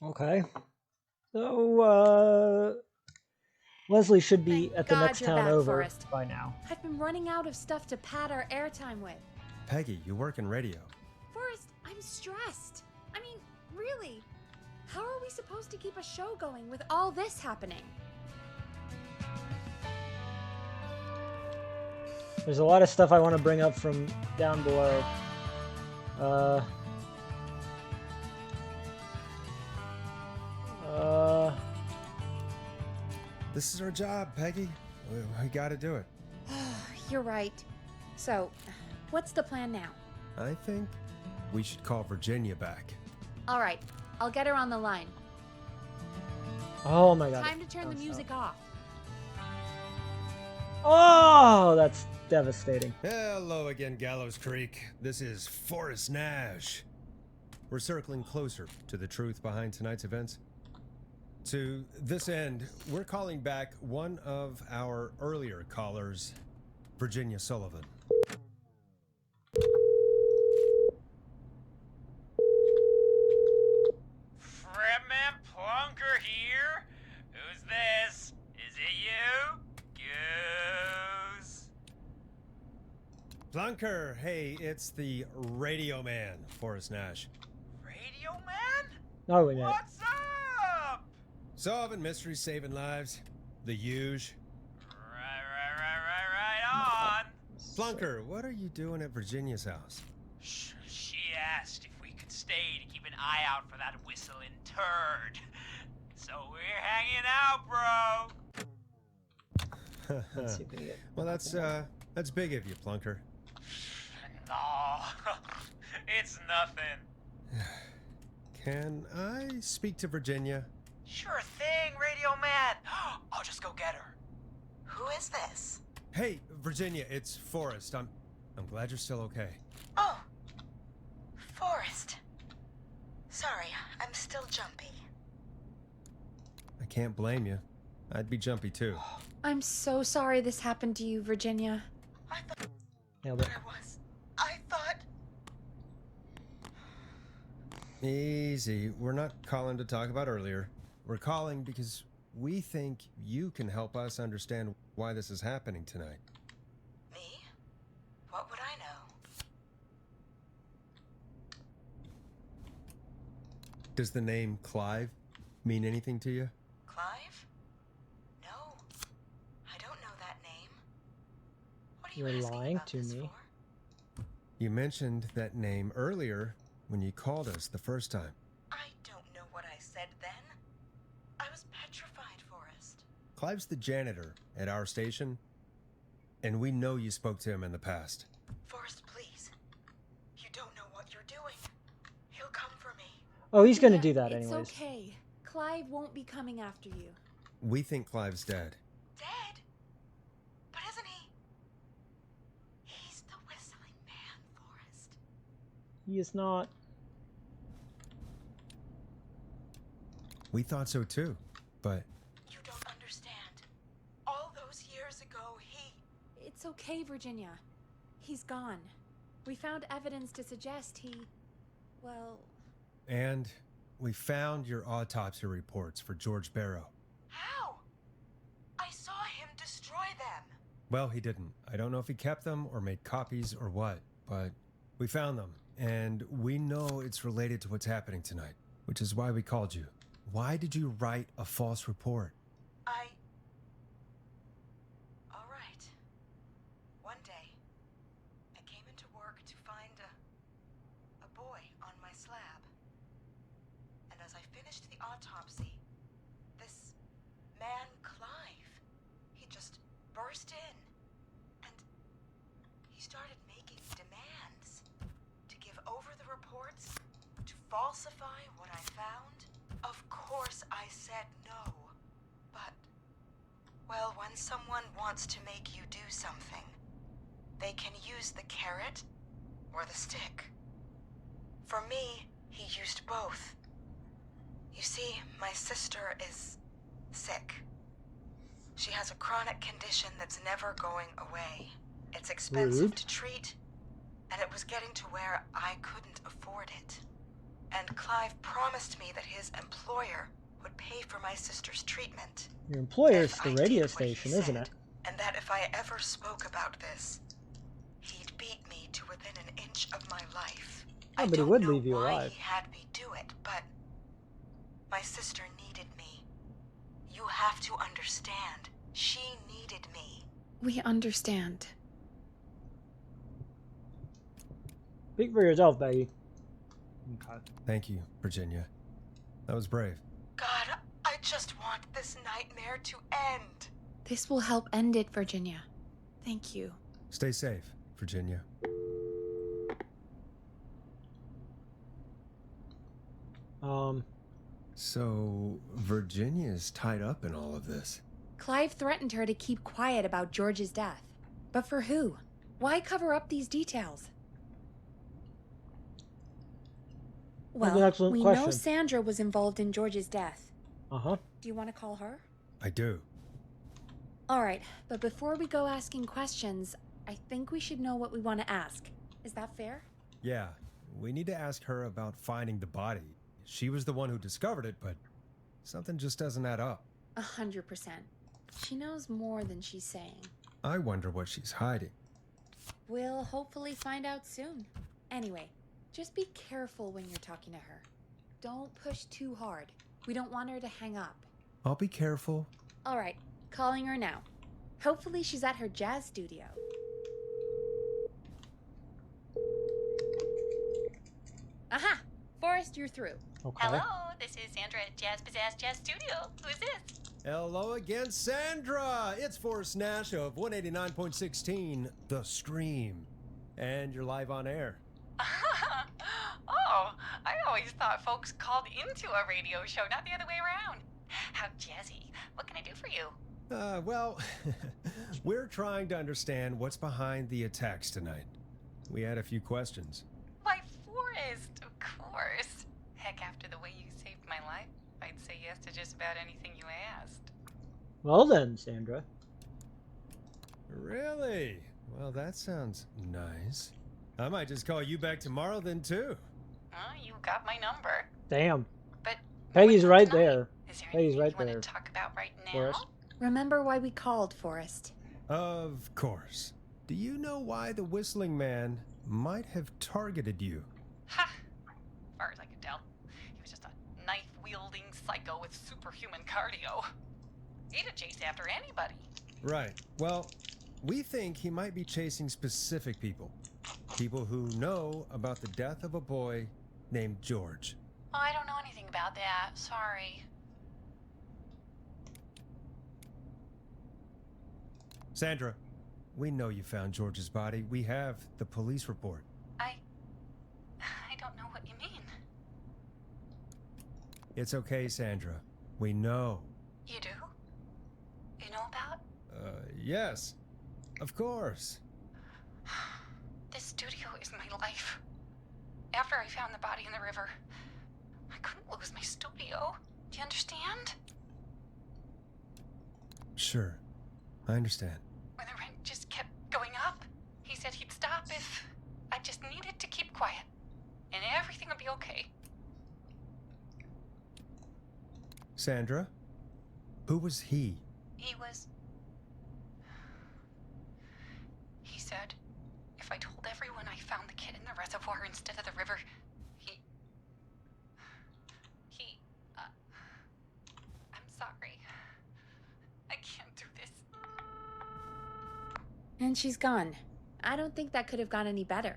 Okay. So, Leslie should be Thank at the God next you're town back, over Forrest. by now. I've been running out of stuff to pad our airtime with. Peggy, you work in radio. Forrest, I'm stressed. I mean, really, how are we supposed to keep a show going with all this happening? There's a lot of stuff I want to bring up from down below. Uh, uh, This is our job, Peggy. We gotta do it. You're right. So, what's the plan now? I think we should call Virginia back. All right, I'll get her on the line. oh my god. Time to turn the music off. Oh, that's devastating. Hello again, Gallows Creek. This is Forrest Nash. We're circling closer to the truth behind tonight's events. To this end, we're calling back one of our earlier callers, Virginia Sullivan. Fredman Plunker here? Who's this? Is it you? Goose. Plunker, hey, it's the Radio Man, Forrest Nash. Radio Man? Oh, wait a minute. What's up? Solving mysteries, saving lives. The huge. Right on. Plunker, what are you doing at Virginia's house? She asked if we could stay to keep an eye out for that whistling turd. So we're hanging out, bro. Let's see if we can get... Well, that's big of you, Plunker. No, it's nothing. Can I speak to Virginia? Sure thing, Radio Man. I'll just go get her. Who is this? Hey, Virginia, it's Forrest. I'm glad you're still okay. Oh, Forrest. Sorry, I'm still jumpy. I can't blame you. I'd be jumpy too. I'm so sorry this happened to you, Virginia. I thought Nailed it. I was. I thought. Easy. We're not calling to talk about earlier. We're calling because we think you can help us understand why this is happening tonight. Me? What would I know? Does the name Clive mean anything to you? Clive? No. I don't know that name. What are you You're asking lying about to this me. for? You mentioned that name earlier when you called us the first time. I don't know what I said then. I was petrified, Forrest. Clive's the janitor at our station, and we know you spoke to him in the past. Forrest, please. You don't know what you're doing. He'll come for me. Oh, he's gonna Yeah, do that it's anyways. okay. Clive won't be coming after you. We think Clive's dead. Dead? But isn't he? He's the whistling man, Forrest. He is not. We thought so too, but You don't understand. All those years ago, he... It's okay, Virginia. He's gone. We found evidence to suggest he... Well, and we found your autopsy reports for George Barrow. How? I saw him destroy them. Well, he didn't. I don't know if he kept them or made copies or what, but we found them, and we know it's related to what's happening tonight, which is why we called you. Why did you write a false report? All right. One day, I came into work to find a boy on my slab. And as I finished the autopsy, this man, Clive, he just burst in. And he started making demands to give over the reports, to falsify what I found. Of course I said no. But, well, when someone wants to make you do something, they can use the carrot or the stick. For me, he used both. You see, my sister is sick. She has a chronic condition that's never going away. It's expensive Rude. to treat, and it was getting to where I couldn't afford it. And Clive promised me that his employer would pay for my sister's treatment. Your employer's If the I radio did what he station, isn't said, it? And that if I ever spoke about this, he'd beat me to within an inch of my life. Oh, I but he don't would know leave you why alive. he had me do it, but my sister needed me. You have to understand. She needed me. We understand. Speak for yourself, Becky. Okay. Thank you, Virginia. That was brave. God, I just want this nightmare to end. This will help end it, Virginia. Thank you. Stay safe, Virginia. So, Virginia's tied up in all of this. Clive threatened her to keep quiet about George's death. But for who? Why cover up these details? That's an Well, excellent we know question. Sandra was involved in George's death. Uh-huh. Do you want to call her? I do. All right, but before we go asking questions, I think we should know what we want to ask. Is that fair? Yeah, we need to ask her about finding the body. She was the one who discovered it, but something just doesn't add up. 100%. She knows more than she's saying. I wonder what she's hiding. We'll hopefully find out soon. Anyway, just be careful when you're talking to her. Don't push too hard. We don't want her to hang up. I'll be careful. All right, calling her now. Hopefully she's at her jazz studio. Aha! Forrest, you're through. Okay. Hello, this is Sandra at Jazz Pizzazz Jazz Studio. Who's this? Hello again, Sandra! It's Forrest Nash of 189.16, The Scream. And you're live on air. Oh, I always thought folks called into a radio show, not the other way around. How jazzy. What can I do for you? Well, we're trying to understand what's behind the attacks tonight. We had a few questions. Why, Forrest, of course. Heck, after the way you saved my life, I'd say yes to just about anything you asked. Well then, Sandra. Really? Well, that sounds nice. I might just call you back tomorrow then, too. You got my number. Damn. But Peggy's what's right tonight? there. Is there Peggy's anything right you want there. to talk about right now? Forrest. Remember why we called, Forrest. Of course. Do you know why the Whistling Man might have targeted you? Ha! As far as I could tell, he was just a knife-wielding psycho with superhuman cardio. He'd chase after anybody. Right. Well, we think he might be chasing specific people. People who know about the death of a boy named George. Oh, I don't know anything about that. Sorry. Sandra, we know you found George's body. We have the police report. I don't know what you mean. It's okay, Sandra. We know. You do? You know about? Yes. Of course. This studio is my life. After I found the body in the river, I couldn't lose my studio. Do you understand? Sure. I understand. When the rent just kept going up, he said he'd stop if I just needed to keep quiet. And everything would be okay. Sandra? Who was he? He said, if I told everyone I found the kid in the reservoir instead of the river, I'm sorry. I can't do this. And she's gone. I don't think that could have gone any better.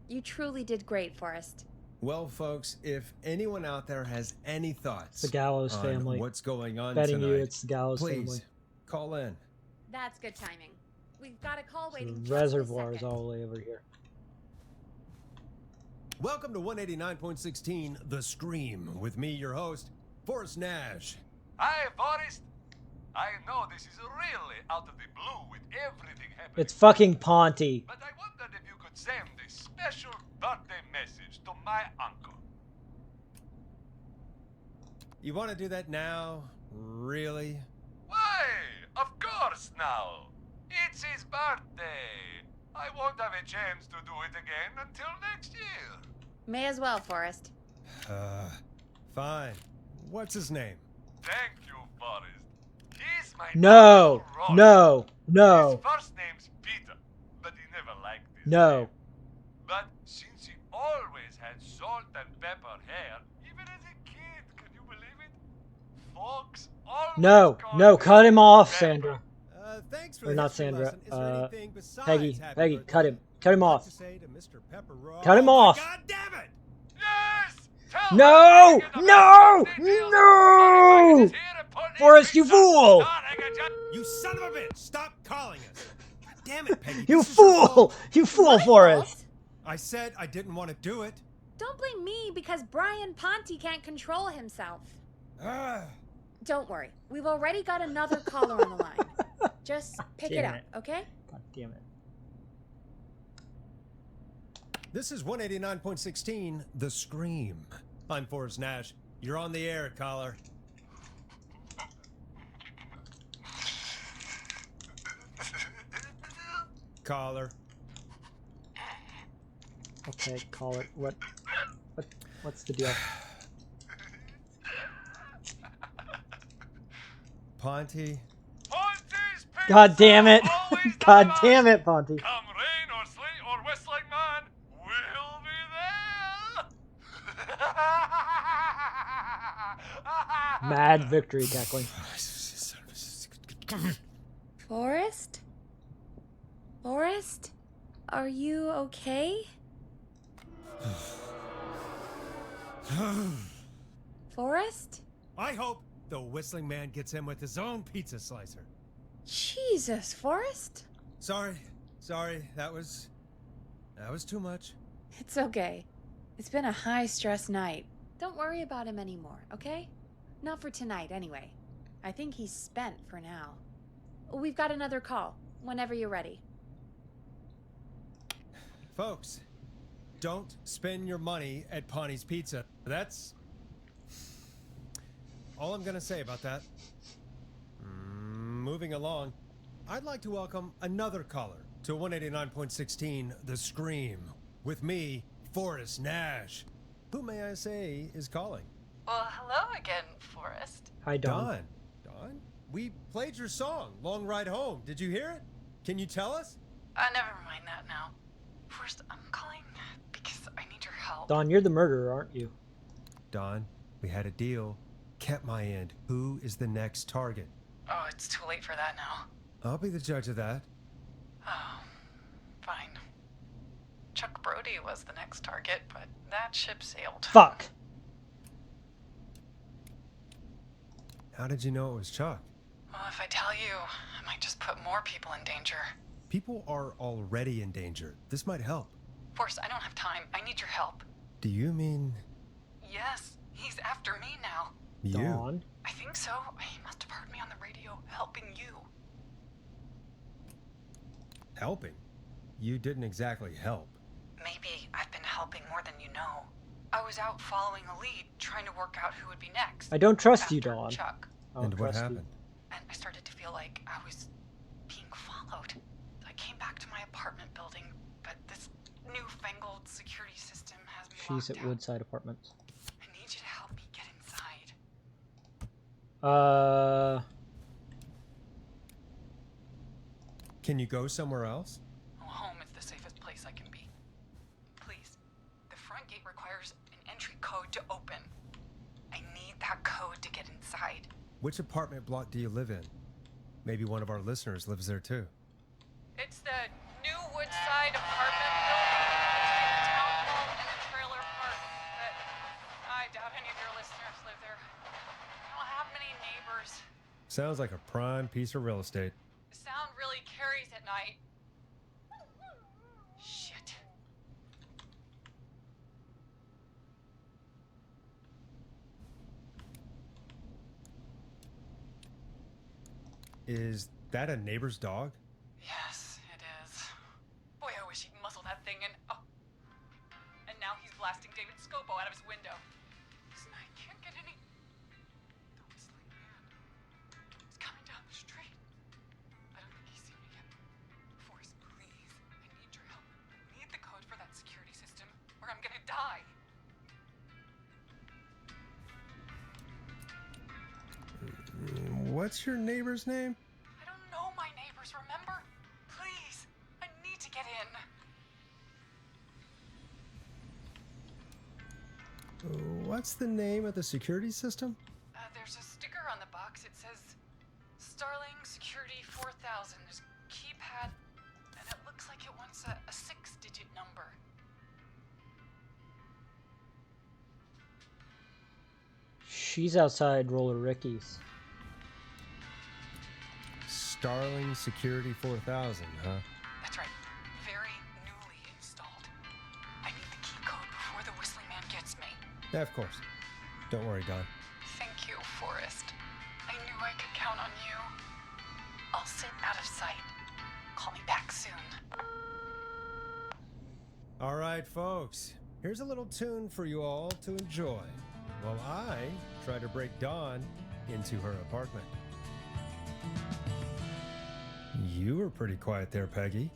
You truly did great, Forrest. Well, folks, if anyone out there has any thoughts The Gallows on family. what's going on Betting tonight, you it's the Gallows please family. call in. That's good timing. We've got a call The waiting just reservoir a is second. all the way over here. Welcome to 189.16 The Scream with me, your host, Forrest Nash. Hi, Forrest. I know this is really out of the blue with everything happening. It's fucking Ponty. But I wondered if you could send a special birthday message to my uncle. You want to do that now? Really? Why? Of course now. It's his birthday. I won't have a chance to do it again until next year. May as well, Forrest. Fine. What's his name? Thank you, Forrest. He's my No, Uncle Roy. no, His no, first name's Peter, but he never liked this name. no. But since he always had salt and pepper hair, even as a kid, can you believe it? Folks always No, called no, him cut him off, Pepper. Sandra. Thanks for Or the not history Sandra, lesson. Is there anything besides Peggy, happy Peggy, birthday cut him. Cut him you'd like off. to say to Mr. Pepper Roy? Cut him Oh my off. God damn it! Yes! Tell No! him to get the No! best details. No! Tony Bucket is here to put in Forrest, you pizza. fool! Starting at just- You son of a bitch! Stop calling us! God damn it, Peggy! You this is your fool! fault. You fool, My Forrest! fault? I said I didn't want to do it. Don't blame me because Brian Ponte can't control himself. Ah. Don't worry. We've already got another caller on the line. Just pick it Damn up, it. okay? God damn it. This is 189.16, The Scream. I'm Forrest Nash. You're on the air, caller. Caller. Okay, call it. What's the deal? Ponte. Ponte's Pizza, God damn it! always God delivers. damn it, Ponte. Come rain or sleet or whistling man, we'll be there. Mad victory cackling. Forrest? Forrest? Are you okay? Forrest? I hope the whistling man gets him with his own pizza slicer. Jesus, Forrest? Sorry, that was too much. It's okay. It's been a high-stress night. Don't worry about him anymore, okay? Not for tonight, anyway. I think he's spent for now. We've got another call, whenever you're ready. Folks, don't spend your money at Ponte's Pizza. That's all I'm gonna say about that. Moving along, I'd like to welcome another caller to 189.16 The Scream. With me, Forrest Nash. Who may I say is calling? Well, hello again, Forrest. Hi, Dawn. Dawn? We played your song, Long Ride Home. Did you hear it? Can you tell us? Never mind that now. Forrest, I'm calling because I need your help. Dawn, you're the murderer, aren't you? Dawn, we had a deal. Kept my end. Who is the next target? Oh, it's too late for that now. I'll be the judge of that. Oh, fine. Chuck Brody was the next target, but that ship sailed. Fuck! How did you know it was Chuck? Well, if I tell you, I might just put more people in danger. People are already in danger. This might help. Forrest, I don't have time. I need your help. Do you mean Yes, he's after me now. you? Dawn? I think so. He must have heard me on the radio helping you. Helping? You didn't exactly help. Maybe I've been helping more than you know. I was out following a lead, trying to work out who would be next. I don't trust you, after Dawn. Chuck. I don't And what trust you. happened? And I started to feel like I was being followed. I came back to my apartment building, but this newfangled security system has me She's locked at out. Woodside Apartments. I need you to help me get inside. Can you go somewhere else? Well, home is the safest place I can be. Please, the front gate requires an entry code to open. I need that code to get inside. Which apartment block do you live in? Maybe one of our listeners lives there too. It's the new Woodside apartment building between the town hall and the trailer park. But I doubt any of your listeners live there. I don't have many neighbors. Sounds like a prime piece of real estate. The sound really carries at night. Shit. Is that a neighbor's dog? Yes, it is. Boy, I wish he'd muzzle that thing and... Oh. And now he's blasting David Scopo out of his window. Listen, I can't get any... The whistling man. He's coming down the street. I don't think he's seen me yet. Forrest, please. I need your help. I need the code for that security system, or I'm gonna die. What's your neighbor's name? I don't know my neighbors, remember? Please, I need to get in. What's the name of the security system? There's a sticker on the box. It says Starling Security 4000. There's a keypad, and it looks like it wants a 6-digit number. She's outside Roller Ricky's. Starling Security 4000, huh? That's right. Very newly installed. I need the key code before the Whistling Man gets me. Yeah, of course. Don't worry, Don. Thank you, Forrest. I knew I could count on you. I'll sit out of sight. Call me back soon. All right, folks. Here's a little tune for you all to enjoy while I try to break Dawn into her apartment. You were pretty quiet there, Peggy.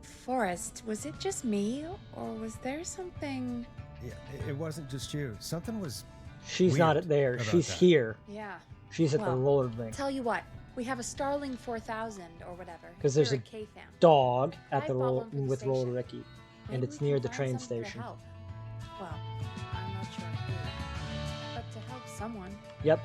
Forrest, was it just me, or was there something? Yeah, it wasn't just you. Something was. She's Weird not there. about She's that. here. Yeah. She's at the Well, roller rink. Tell you what, we have a Starling 4000 or whatever. 'Cause there's here a at K-Fam. Dog at I the follow roll him from the with Roller station. Ricky, and Maybe it's we near can the find train something to station. help. Well, I'm not sure who, but to help someone. Yep.